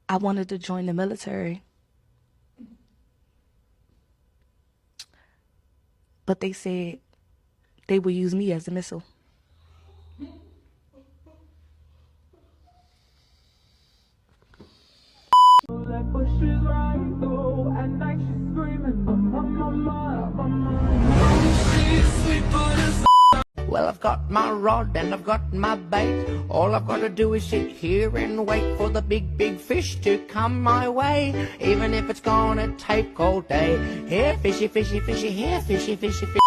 I wanted to join the military. But they said they would use me as a missile. Well, I've got my rod and I've got my bait. All I've got to do is sit here and wait for the big, big fish to come my way. Even if it's gonna take all day. Here, fishy, fishy, fishy, here, fishy, fishy, fishy.